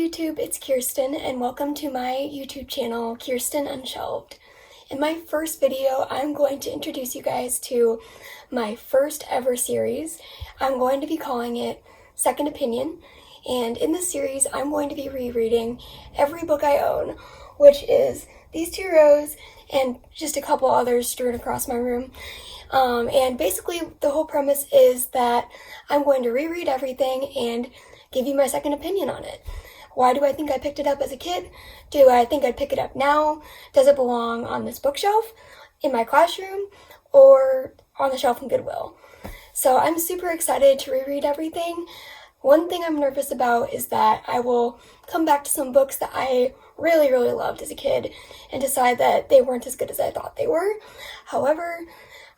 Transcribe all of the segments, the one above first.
YouTube, it's Kirsten and welcome to my YouTube channel, Kirsten Unshelved. In my first video, I'm going to introduce you guys to my first ever series. I'm going to be calling it Second Opinion, and in this series, I'm going to be rereading every book I own, which is these two rows and just a couple others strewn across my room. And basically, the whole premise is that I'm going to reread everything and give you my second opinion on it. Why do I think I picked it up as a kid? Do I think I'd pick it up now? Does it belong on this bookshelf, in my classroom, or on the shelf in Goodwill? So I'm super excited to reread everything. One thing I'm nervous about is that I will come back to some books that I really loved as a kid and decide that they weren't as good as I thought they were. However,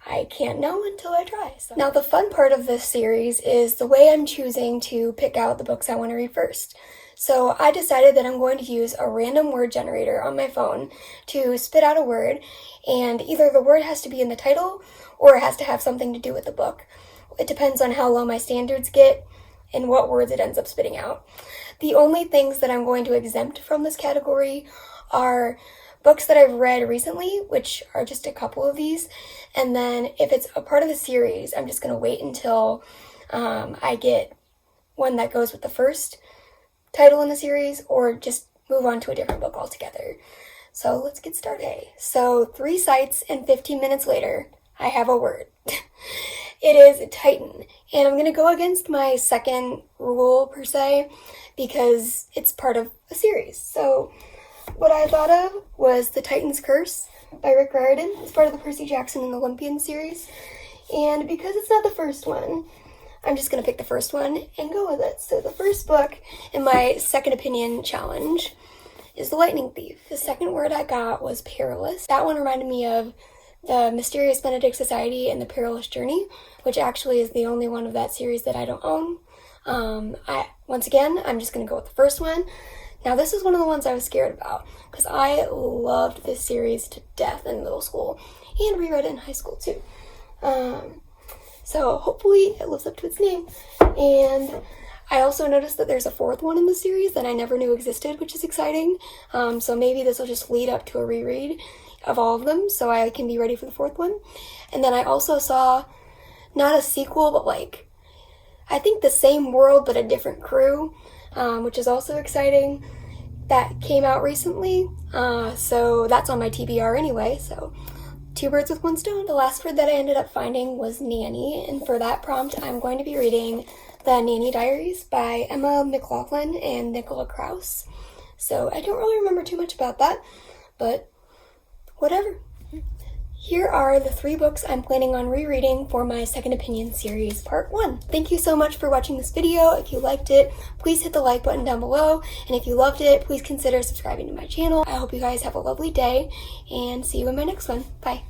I can't know until I try. So. Now, the fun part of this series is the way I'm choosing to pick out the books I want to read first. So I decided that I'm going to use a random word generator on my phone to spit out a word, and either the word has to be in the title or it has to have something to do with the book. It depends on how low my standards get and what words it ends up spitting out. The only things that I'm going to exempt from this category are books that I've read recently, which are just a couple of these, and then if it's a part of the series, I'm just going to wait until I get one that goes with the first title in the series, or just move on to a different book altogether. So let's get started. So 3 sites and 15 minutes later, I have a word. It is Titan, and I'm going to go against my second rule per se, because it's part of a series. So what I thought of was The Titan's Curse by Rick Riordan. It's part of the Percy Jackson and Olympian series. And because it's not the first one, I'm just going to pick the first one and go with it. So the first book in my second opinion challenge is The Lightning Thief. The second word I got was perilous. That one reminded me of The Mysterious Benedict Society and The Perilous Journey, which actually is the only one of that series that I don't own. Once again, I'm just going to go with the first one. Now, this is one of the ones I was scared about, because I loved this series to death in middle school, and reread it in high school, too. So hopefully it lives up to its name. And I also noticed that there's a fourth one in the series that I never knew existed, which is exciting. So maybe this will just lead up to a reread of all of them, so I can be ready for the fourth one. And then I also saw, not a sequel, but I think the same world, but a different crew, which is also exciting. That came out recently, so that's on my TBR anyway, so 2 birds with 1 stone. The last word that I ended up finding was Nanny, and for that prompt, I'm going to be reading the Nanny Diaries by Mclaughlin and Nicola Krauss. So I don't really remember too much about that, but whatever. Here are the 3 books I'm planning on rereading for my Second Opinion series, part 1. Thank you so much for watching this video. If you liked it, please hit the like button down below. And if you loved it, please consider subscribing to my channel. I hope you guys have a lovely day, and see you in my next one. Bye.